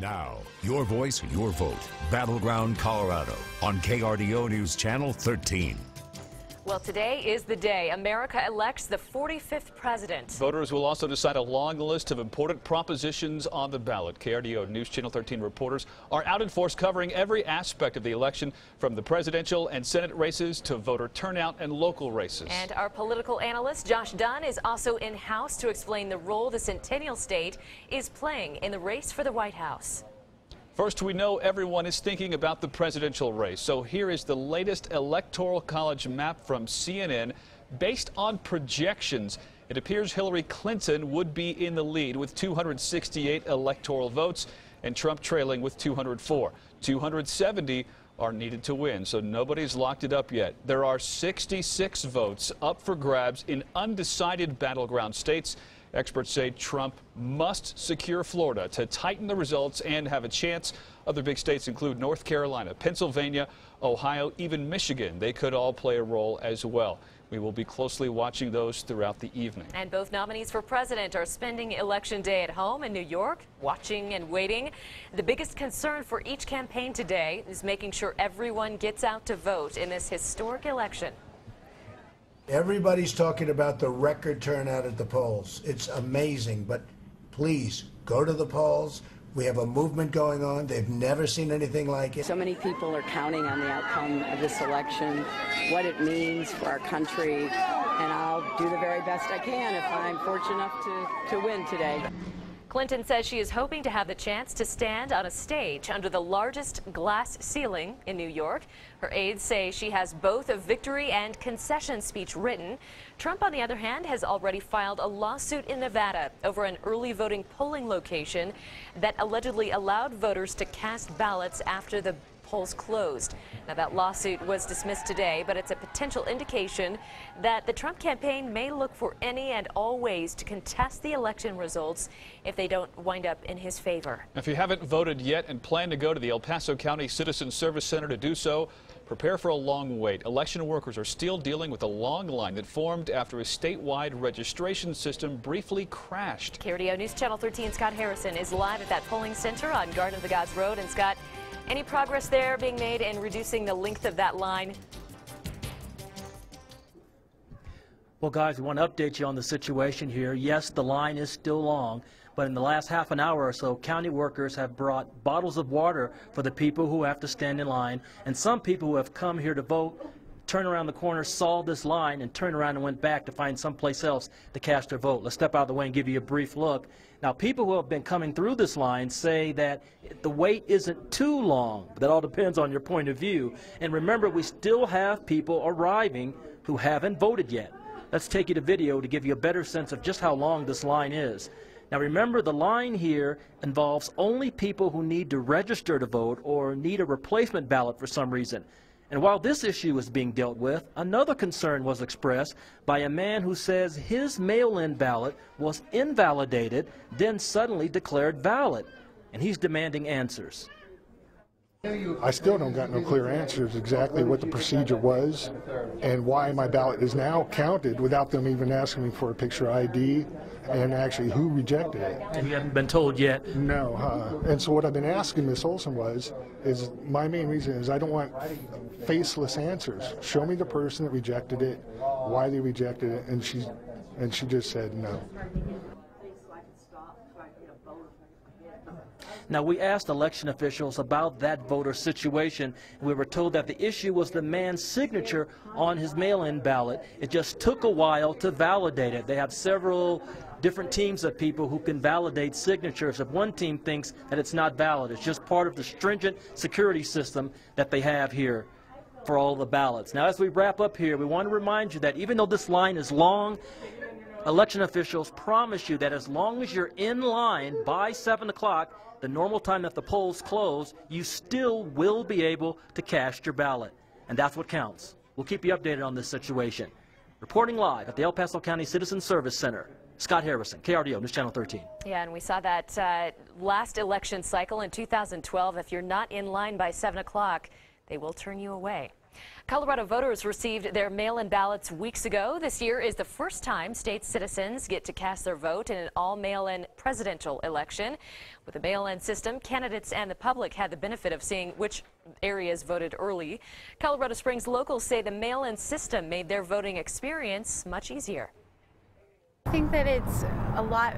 Now, your voice, your vote. Battleground Colorado on KRDO News Channel 13. Well, today is the day America elects the 45th president. Voters will also decide a long list of important propositions on the ballot. KRDO News Channel 13 reporters are out in force covering every aspect of the election, from the presidential and Senate races to voter turnout and local races. And our political analyst Josh Dunn is also in-house to explain the role the Centennial State is playing in the race for the White House. First, we know everyone is thinking about the presidential race, so here is the latest Electoral College map from CNN. Based on projections, it appears Hillary Clinton would be in the lead with 268 electoral votes and Trump trailing with 204. 270 are needed to win, so nobody's locked it up yet. There are 66 votes up for grabs in undecided battleground states. Experts say Trump must secure Florida to tighten the results and have a chance. Other big states include North Carolina, Pennsylvania, Ohio, even Michigan. They could all play a role as well. We will be closely watching those throughout the evening. And both nominees for president are spending Election Day at home in New York, watching and waiting. The biggest concern for each campaign today is making sure everyone gets out to vote in this historic election. Everybody's talking about the record turnout at the polls. It's amazing, but please go to the polls. We have a movement going on. They've never seen anything like it. So many people are counting on the outcome of this election, what it means for our country, and I'll do the very best I can if I'm fortunate enough to win today. Clinton says she is hoping to have the chance to stand on a stage under the largest glass ceiling in New York. Her aides say she has both a victory and concession speech written. Trump, on the other hand, has already filed a lawsuit in Nevada over an early voting polling location that allegedly allowed voters to cast ballots after the polls closed. Now, that lawsuit was dismissed today, but it's a potential indication that the Trump campaign may look for any and all ways to contest the election results if they don't wind up in his favor. If you haven't voted yet and plan to go to the El Paso County Citizen Service Center to do so, prepare for a long wait. Election workers are still dealing with a long line that formed after a statewide registration system briefly crashed. KRDO News Channel 13 Scott Harrison is live at that polling center on Garden of the Gods Road. And Scott, any progress there being made in reducing the length of that line? Well, guys, we want to update you on the situation here. Yes, the line is still long, but in the last half an hour or so, county workers have brought bottles of water for the people who have to stand in line. And some people who have come here to vote turned around the corner, saw this line, and turned around and went back to find someplace else to cast their vote. Let's step out of the way and give you a brief look. Now, people who have been coming through this line say that the wait isn't too long. That all depends on your point of view. And remember, we still have people arriving who haven't voted yet. Let's take you to video to give you a better sense of just how long this line is. Now, remember, the line here involves only people who need to register to vote or need a replacement ballot for some reason. And while this issue is being dealt with, another concern was expressed by a man who says his mail-in ballot was invalidated, then suddenly declared valid. And he's demanding answers. I still don't got no clear answers exactly what the procedure was and why my ballot is now counted without them even asking me for a picture ID and actually who rejected it. And you haven't been told yet? No. And so what I've been asking Ms. Olson is my main reason is I don't want faceless answers. Show me the person that rejected it, why they rejected it, and she just said no. Now, we asked election officials about that voter situation. We were told that the issue was the man's signature on his mail-in ballot. It just took a while to validate it. They have several different teams of people who can validate signatures. If one team thinks that it's not valid, it's just part of the stringent security system that they have here for all the ballots. Now, as we wrap up here, we want to remind you that even though this line is long, election officials promise you that as long as you're in line by 7 o'clock, the normal time that the polls close, you still will be able to cast your ballot. And that's what counts. We'll keep you updated on this situation. Reporting live at the El Paso County Citizen Service Center, Scott Harrison, KRDO News Channel 13. Yeah, and we saw that last election cycle in 2012. If you're not in line by 7 o'clock, they will turn you away. Colorado voters received their mail-in ballots weeks ago. This year is the first time state citizens get to cast their vote in an all-mail-in presidential election. With the mail-in system, candidates and the public had the benefit of seeing which areas voted early. Colorado Springs locals say the mail-in system made their voting experience much easier. I think that it's a lot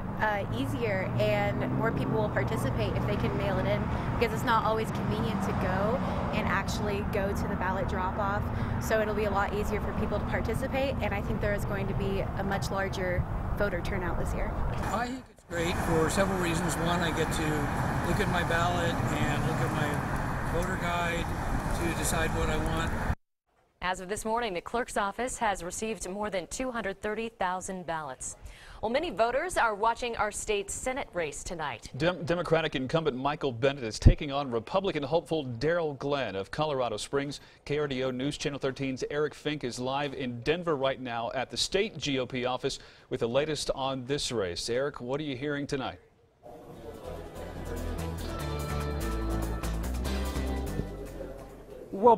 easier and more people will participate if they can mail it in, because it's not always convenient to go and actually go to the ballot drop-off. So it'll be a lot easier for people to participate, and I think there is going to be a much larger voter turnout this year. I think it's great for several reasons. One, I get to look at my ballot and look at my voter guide to decide what I want. As of this morning, the clerk's office has received more than 230,000 ballots. Well, many voters are watching our state Senate race tonight. Democratic incumbent Michael Bennet is taking on Republican hopeful Darrell Glenn of Colorado Springs. KRDO News Channel 13's Eric Fink is live in Denver right now at the state GOP office with the latest on this race. Eric, what are you hearing tonight? Well,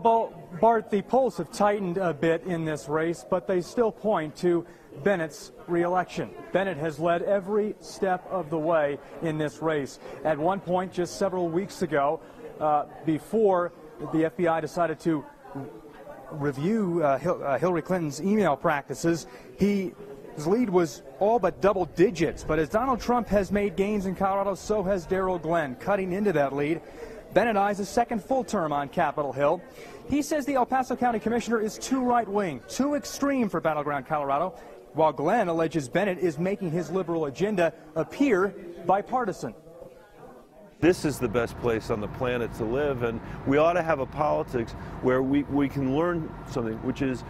Bart, the polls have tightened a bit in this race, but they still point to Bennett's re-election. Bennet has led every step of the way in this race. At one point, just several weeks ago, before the FBI decided to review Hillary Clinton's email practices, his lead was all but double digits. But as Donald Trump has made gains in Colorado, so has Darrell Glenn, cutting into that lead. Bennet eyes a second full term on Capitol Hill. He says the El Paso County Commissioner is too right-wing, too extreme for battleground Colorado, while Glenn alleges Bennet is making his liberal agenda appear bipartisan. This is the best place on the planet to live, and we ought to have a politics where we can learn something, which is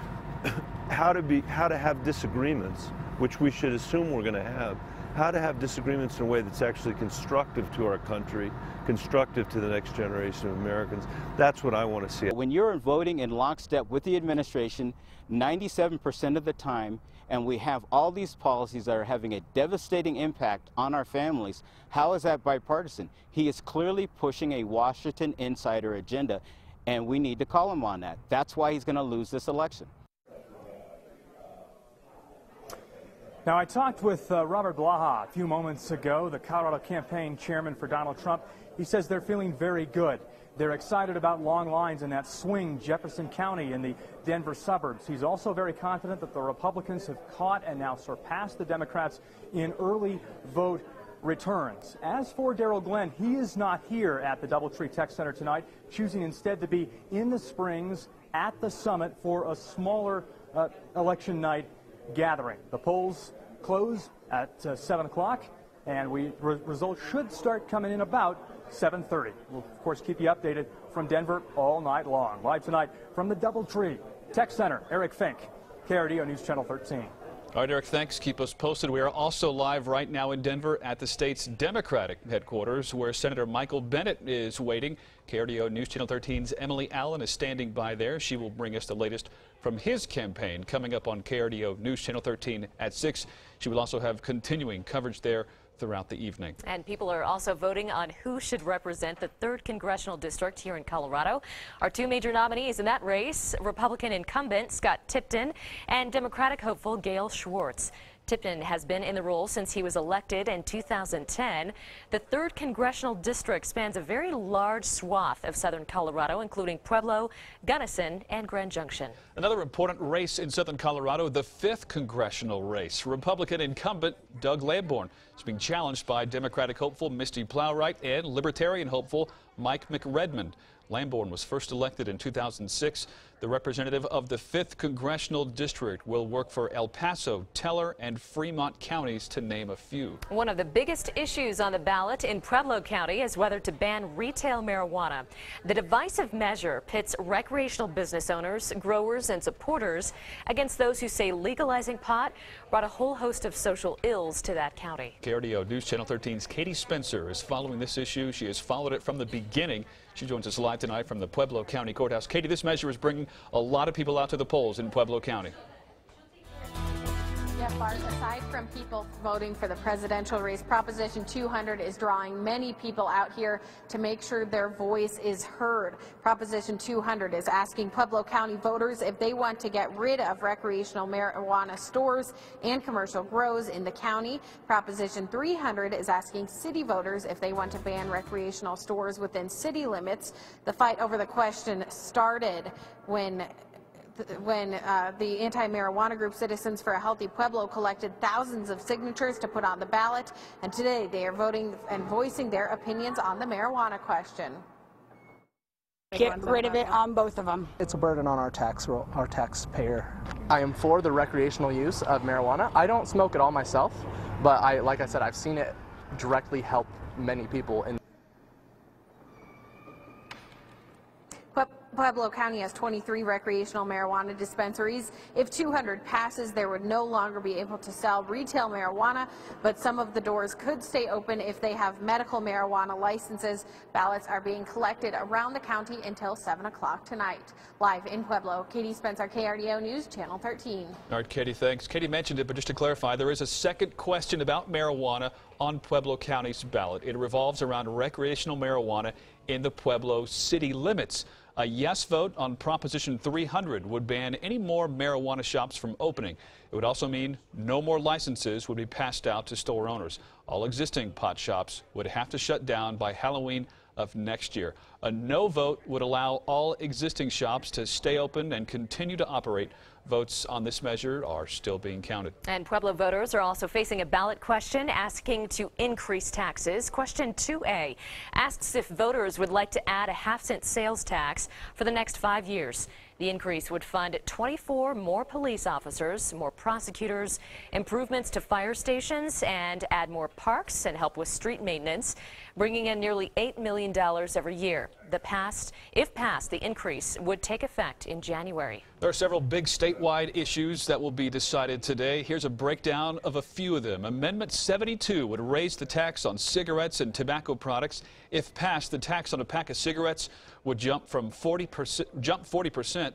how to have disagreements, which we should assume we're going to have. How to have disagreements in a way that's actually constructive to our country, constructive to the next generation of Americans. That's what I want to see. When you're voting in lockstep with the administration 97% of the time, and we have all these policies that are having a devastating impact on our families, how is that bipartisan? He is clearly pushing a Washington insider agenda, and we need to call him on that. That's why he's going to lose this election. Now, I talked with Robert Blaha a few moments ago, the Colorado campaign chairman for Donald Trump. He says they're feeling very good. They're excited about long lines in that swing Jefferson County in the Denver suburbs. He's also very confident that the Republicans have caught and now surpassed the Democrats in early vote returns. As for Darrell Glenn, he is not here at the Doubletree Tech Center tonight, choosing instead to be in the Springs at the summit for a smaller election night gathering. The polls close at 7 o'clock, and results should start coming in about 7:30. We'll, of course, keep you updated from Denver all night long. Live tonight from the Doubletree Tech Center, Eric Fink, KRDO News Channel 13. All right, Eric, thanks. Keep us posted. We are also live right now in Denver at the state's Democratic headquarters, where Senator Michael Bennet is waiting. KRDO News Channel 13's Emily Allen is standing by there. She will bring us the latest from his campaign coming up on KRDO News Channel 13 at 6. She will also have continuing coverage there throughout the evening. And people are also voting on who should represent the 3rd Congressional District here in Colorado. Our two major nominees in that race, Republican incumbent Scott Tipton and Democratic hopeful Gail Schwartz. Tipton has been in the role since he was elected in 2010. The 3rd Congressional District spans a very large swath of southern Colorado, including Pueblo, Gunnison, and Grand Junction. Another important race in southern Colorado, the 5th congressional race. Republican incumbent Doug Lamborn is being challenged by Democratic hopeful Misty Plowright and Libertarian hopeful Mike McRedmond. Lamborn was first elected in 2006. The representative of the 5th Congressional District will work for El Paso, Teller, and Fremont counties, to name a few. One of the biggest issues on the ballot in Pueblo County is whether to ban retail marijuana. The divisive measure pits recreational business owners, growers, and supporters against those who say legalizing pot brought a whole host of social ills to that county. KRDO News Channel 13's Katie Spencer is following this issue. She has followed it from the beginning. She joins us live tonight from the Pueblo County Courthouse. Katie, this measure is bringing a lot of people out to the polls in Pueblo County. Yeah. Bart, aside from people voting for the presidential race, Proposition 200 is drawing many people out here to make sure their voice is heard. Proposition 200 is asking Pueblo County voters if they want to get rid of recreational marijuana stores and commercial grows in the county. Proposition 300 is asking city voters if they want to ban recreational stores within city limits. The fight over the question started when the anti-marijuana group Citizens for a Healthy Pueblo collected thousands of signatures to put on the ballot, and today they are voting and voicing their opinions on the marijuana question. Get rid of it on both of them. It's a burden on our taxpayer. I am for the recreational use of marijuana. I don't smoke it all myself, but like I said, I've seen it directly help many people. Pueblo County has 23 recreational marijuana dispensaries. If 200 passes, there would no longer be able to sell retail marijuana, but some of the doors could stay open if they have medical marijuana licenses. Ballots are being collected around the county until 7 o'clock tonight. Live in Pueblo, Katie Spencer, KRDO News, Channel 13. All right, Katie, thanks. Katie mentioned it, but just to clarify, there is a second question about marijuana on Pueblo County's ballot. It revolves around recreational marijuana in the Pueblo city limits. A yes vote on Proposition 300 would ban any more marijuana shops from opening. It would also mean no more licenses would be passed out to store owners. All existing pot shops would have to shut down by Halloween of next year. A no vote would allow all existing shops to stay open and continue to operate. Votes on this measure are still being counted. And Pueblo voters are also facing a ballot question asking to increase taxes. Question 2A asks if voters would like to add a half-cent sales tax for the next 5 years. The increase would fund 24 more police officers, more prosecutors, improvements to fire stations, and add more parks and help with street maintenance, bringing in nearly $8 million every year. If passed, the increase would take effect in January. There are several big statewide issues that will be decided today. Here's a breakdown of a few of them. Amendment 72 would raise the tax on cigarettes and tobacco products. If passed, the tax on a pack of cigarettes would jump 40%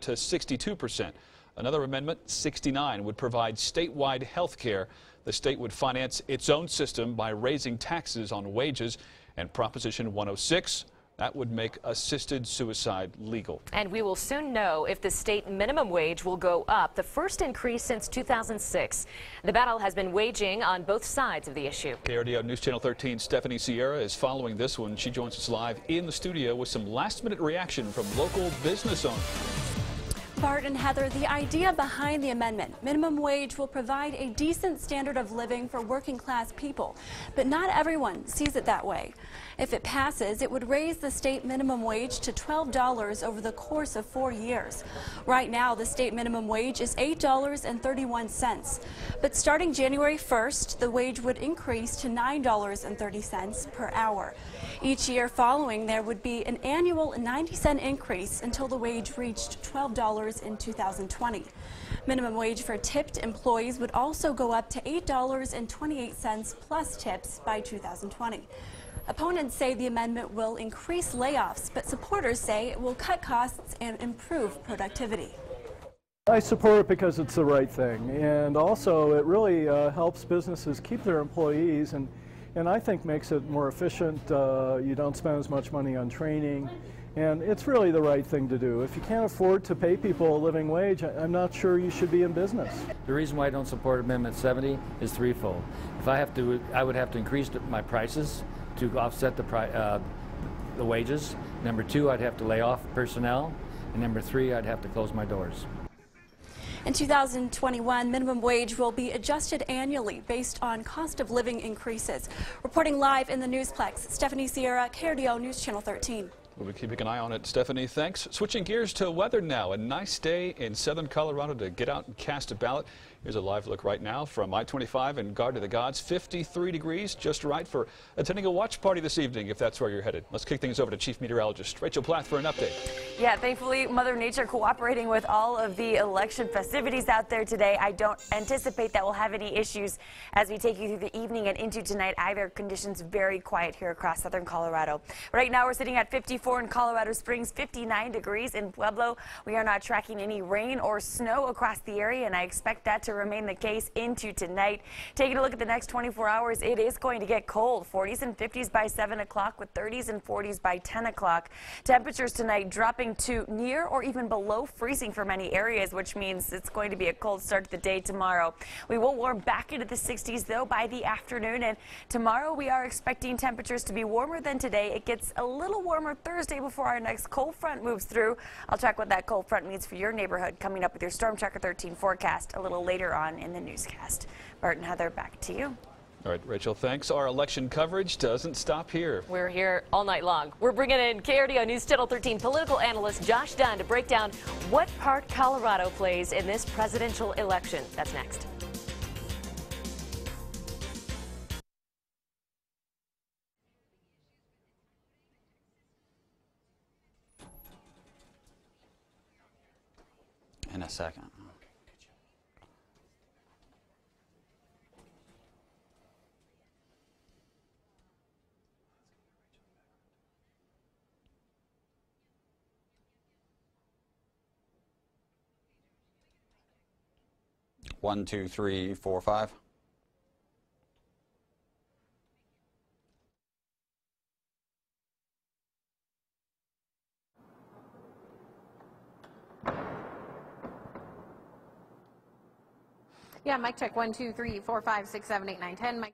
to 62%. Another amendment, 69, would provide statewide health care. The state would finance its own system by raising taxes on wages. And Proposition 106, that would make assisted suicide legal. And we will soon know if the state minimum wage will go up, the first increase since 2006. The battle has been waging on both sides of the issue. KRDO News Channel 13 Stephanie Sierra is following this one. She joins us live in the studio with some last-minute reaction from local business owners. Bart and Heather, the idea behind the amendment, minimum wage will provide a decent standard of living for working class people, but not everyone sees it that way. If it passes, it would raise the state minimum wage to $12 over the course of 4 years. Right now, the state minimum wage is $8.31, but starting January 1st, the wage would increase to $9.30 per hour. Each year following, there would be an annual 90-cent increase until the wage reached $12 in 2020. Minimum wage for tipped employees would also go up to $8.28 plus tips by 2020. Opponents say the amendment will increase layoffs, but supporters say it will cut costs and improve productivity. I support it because it's the right thing, and also it really helps businesses keep their employees, and I think makes it more efficient. You don't spend as much money on training, and it's really the right thing to do. If you can't afford to pay people a living wage, I'm not sure you should be in business. The reason why I don't support Amendment 70 is threefold. If I have to, I would have to increase my prices to offset the wages. Number two, I'd have to lay off personnel. And number three, I'd have to close my doors. In 2021, minimum wage will be adjusted annually based on cost of living increases. Reporting live in the Newsplex, Stephanie Sierra, KRDO News Channel 13. We'll be keeping an eye on it, Stephanie. Thanks. Switching gears to weather now. A nice day in southern Colorado to get out and cast a ballot. Here's a live look right now from I-25 and Guard to the Gods. 53 degrees, just right for attending a watch party this evening, if that's where you're headed. Let's kick things over to Chief Meteorologist Rachel Plath for an update. Yeah, thankfully, Mother Nature cooperating with all of the election festivities out there today. I don't anticipate that we'll have any issues as we take you through the evening and into tonight either. Conditions very quiet here across southern Colorado. Right now, we're sitting at 54 in Colorado Springs, 59 degrees in Pueblo. We are not tracking any rain or snow across the area, and I expect that to to remain the case into tonight. Taking a look at the next 24 hours, it is going to get cold. 40s and 50s by 7 o'clock with 30s and 40s by 10 o'clock. Temperatures tonight dropping to near or even below freezing for many areas, which means it's going to be a cold start to the day tomorrow. We will warm back into the 60s, though, by the afternoon. And tomorrow we are expecting temperatures to be warmer than today. It gets a little warmer Thursday before our next cold front moves through. I'll check what that cold front means for your neighborhood coming up with your Storm Tracker 13 forecast a little later on in the newscast. Bart and Heather, back to you. All right, Rachel, thanks. Our election coverage doesn't stop here. We're here all night long. We're bringing in KRDO News Channel 13 political analyst Josh Dunn to break down what part Colorado plays in this presidential election. That's next. In a second. One, two, three, four, five. Yeah, mic check. 1, 2, 3, 4, 5, 6, 7, 8, 9, 10. Mic check.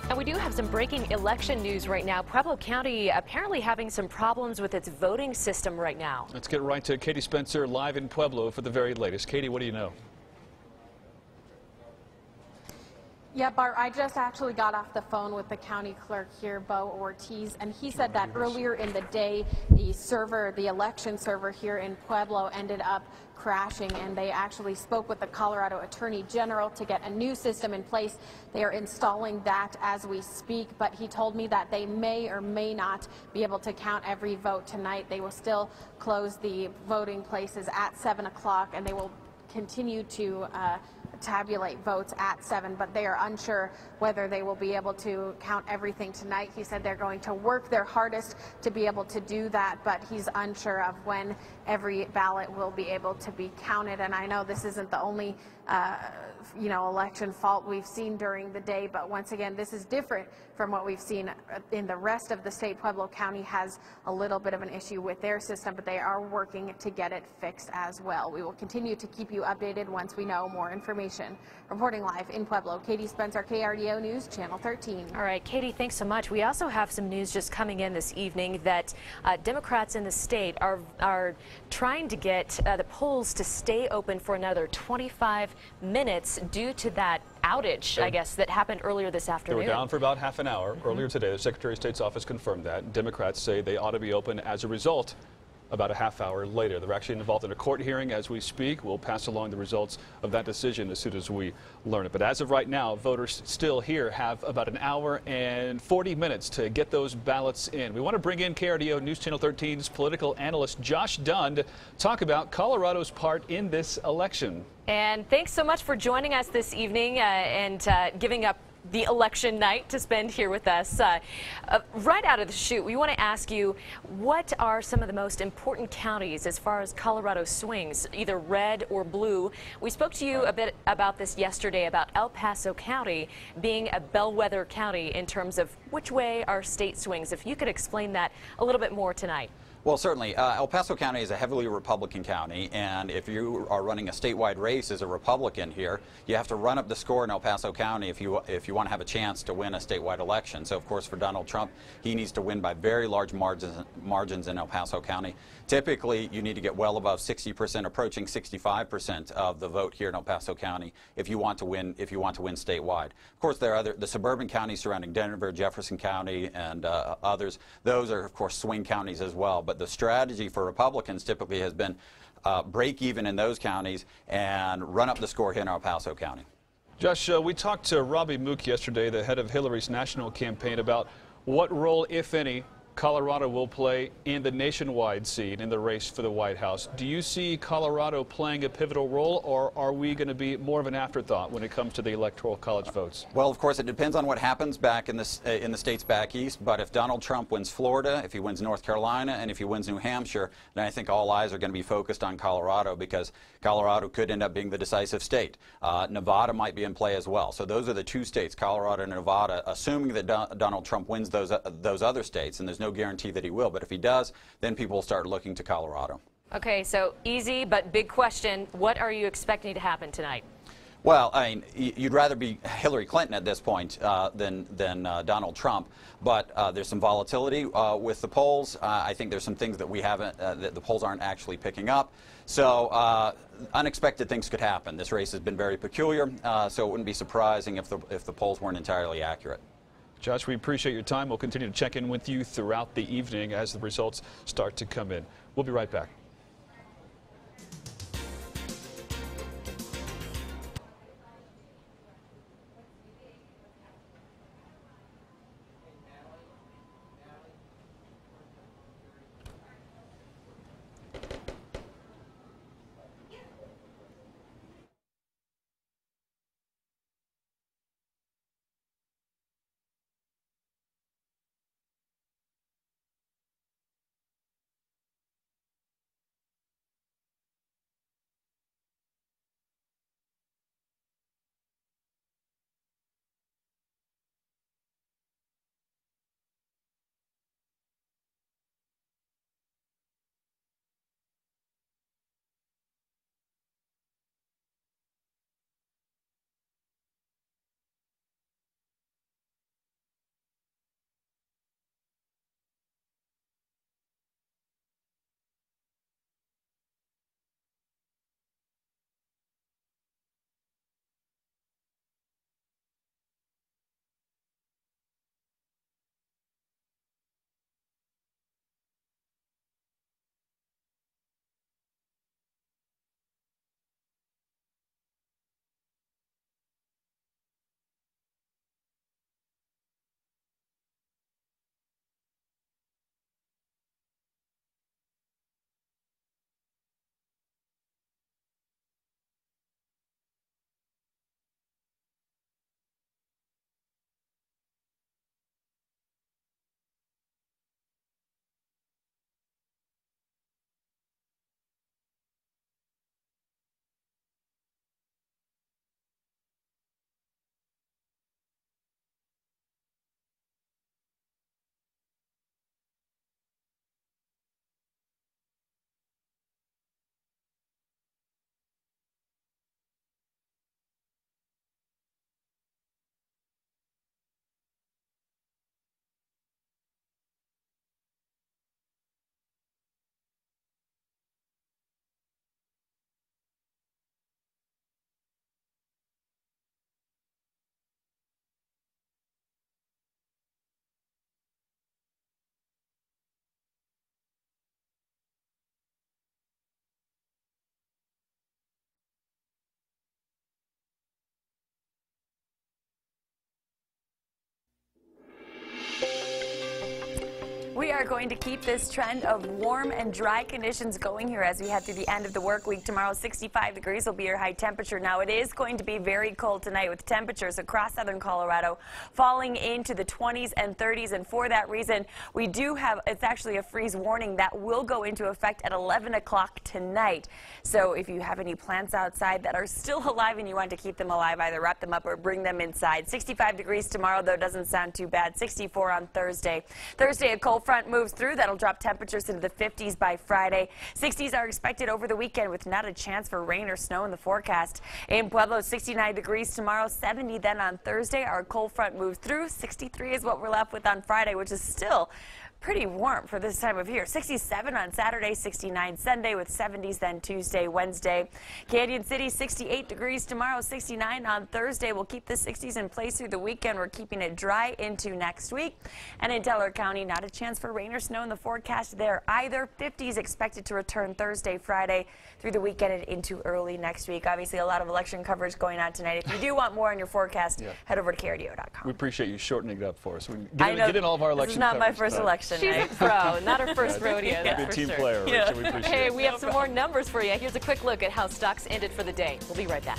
And we do have some breaking election news right now. Pueblo County apparently having some problems with its voting system right now. Let's get right to Katie Spencer live in Pueblo for the very latest. Katie, what do you know? Yeah, Bart, I just actually got off the phone with the county clerk here, Bo Ortiz, and he said that earlier in the day, the election server here in Pueblo ended up crashing, and they actually spoke with the Colorado Attorney General to get a new system in place. They are installing that as we speak, but he told me that they may or may not be able to count every vote tonight. They will still close the voting places at 7 o'clock, and they will continue to tabulate votes at 7, but they are unsure whether they will be able to count everything tonight. He said they're going to work their hardest to be able to do that, but he's unsure of when every ballot will be able to be counted. And I know this isn't the only election fault we've seen during the day, but once again, this is different from what we've seen in the rest of the state. Pueblo County has a little bit of an issue with their system, but they are working to get it fixed as well. We will continue to keep you updated once we know more information. Reporting live in Pueblo, Katie Spencer, KRDO News, Channel 13. All right, Katie, thanks so much. We also have some news just coming in this evening that Democrats in the state are trying to get the polls to stay open for another 25 minutes due to that outage, I guess, that happened earlier this afternoon. They were down for about half an hour earlier today. The Secretary of State's office confirmed that. Democrats say they ought to be open as a result about a half hour later. They're actually involved in a court hearing as we speak. We'll pass along the results of that decision as soon as we learn it. But as of right now, voters still here have about an hour and 40 minutes to get those ballots in. We want to bring in KRDO News Channel 13's political analyst Josh Dunn to talk about Colorado's part in this election. And thanks so much for joining us this evening and giving the election night to spend here with us. Right out of the chute, we want to ask you, what are some of the most important counties as far as Colorado swings, either red or blue? We spoke to you a bit about this yesterday, about El Paso County being a bellwether county in terms of which way our state swings. If you could explain that a little bit more tonight. Well, certainly. El Paso County is a heavily Republican county, and if you are running a statewide race as a Republican here, you have to run up the score in El Paso County if you want to have a chance to win a statewide election. So, of course, for Donald Trump, he needs to win by very large margins in El Paso County. Typically, you need to get well above 60%, approaching 65% of the vote here in El Paso County if you want to win. Statewide. Of course, there are the suburban counties surrounding Denver, Jefferson County, and others. Those are, of course, swing counties as well. But the strategy for Republicans typically has been break even in those counties and run up the score here in El Paso County. Josh, we talked to Robbie Mook yesterday, the head of Hillary's national campaign, about what role, if any, Colorado will play in the nationwide scene in the race for the White House. Do you see Colorado playing a pivotal role, or are we going to be more of an afterthought when it comes to the Electoral College votes? Well, of course, it depends on what happens back in the states back east. But if Donald Trump wins Florida, if he wins North Carolina, and if he wins New Hampshire, then I think all eyes are going to be focused on Colorado, because Colorado could end up being the decisive state. Nevada might be in play as well. So those are the two states, Colorado and Nevada, assuming that Donald Trump wins those other states, and there's no guarantee that he will. But if he does, then people will start looking to Colorado. Okay, so easy but big question. What are you expecting to happen tonight? Well, I mean, you'd rather be Hillary Clinton at this point than Donald Trump, but there's some volatility with the polls. I think there's some things that we haven't, that the polls aren't actually picking up. So unexpected things could happen. This race has been very peculiar, so it wouldn't be surprising if the polls weren't entirely accurate. Josh, we appreciate your time. We'll continue to check in with you throughout the evening as the results start to come in. We'll be right back. are going to keep this trend of warm and dry conditions going here as we head through the end of the work week. Tomorrow, 65 degrees will be your high temperature. Now, it is going to be very cold tonight with temperatures across southern Colorado falling into the 20s and 30s. And for that reason, we do have, it's actually a freeze warning that will go into effect at 11 o'clock tonight. So if you have any plants outside that are still alive and you want to keep them alive, either wrap them up or bring them inside. 65 degrees tomorrow, though, doesn't sound too bad. 64 on Thursday. Thursday, a cold front moves through. That'll drop temperatures into the 50s by Friday. 60s are expected over the weekend with not a chance for rain or snow in the forecast. In Pueblo, 69 degrees tomorrow, 70 then on Thursday. Our cold front moves through. 63 is what we're left with on Friday, which is still pretty warm for this time of year. 67 on Saturday, 69 Sunday with 70s then Tuesday, Wednesday. Canyon City, 68 degrees tomorrow, 69 on Thursday. We'll keep the 60s in place through the weekend. We're keeping it dry into next week. And in Delaware County, not a chance for rain or snow in the forecast there either. 50s expected to return Thursday, Friday through the weekend and into early next week. Obviously, a lot of election coverage going on tonight. If you do want more on your forecast, head over to KRDO.com. We appreciate you shortening it up for us. We get in all of our election coverage. This is not my first tonight. election. She's a pro, not her first rodeo. That's Good team sure. player, Rachel. We appreciate Hey, it. we have some more numbers for you. Here's a quick look at how stocks ended for the day. We'll be right back.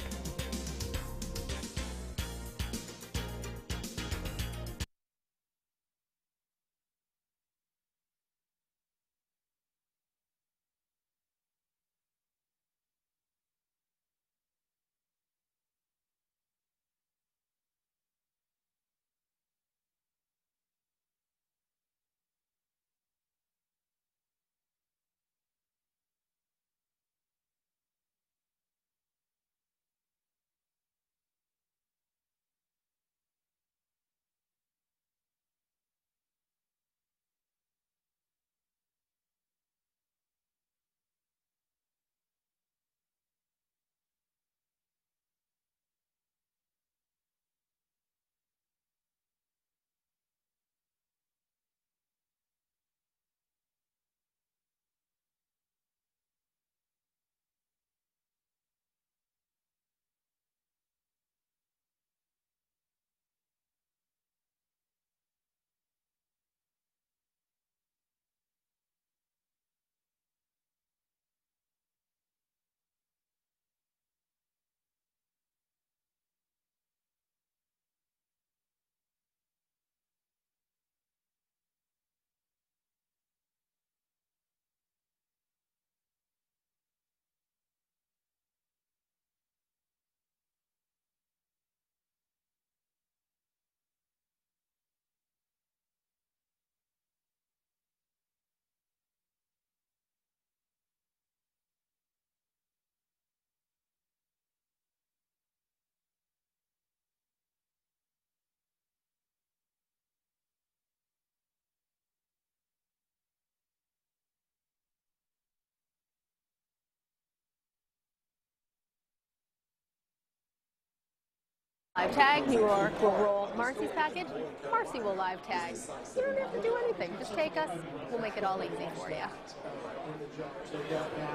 Live tag, New York will roll Marcy's package, Marcy will live tag. You don't have to do anything, just take us, we'll make it all easy for you.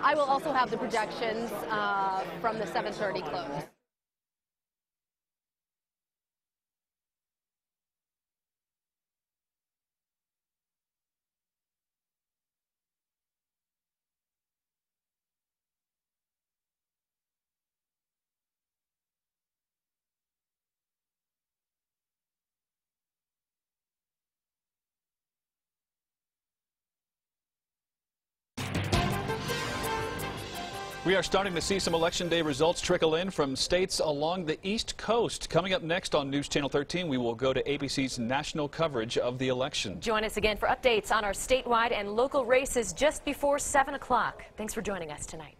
I will also have the projections from the 7:30 close. We are starting to see some Election Day results trickle in from states along the East Coast. Coming up next on News Channel 13, we will go to ABC's national coverage of the election. Join us again for updates on our statewide and local races just before 7 o'clock. Thanks for joining us tonight.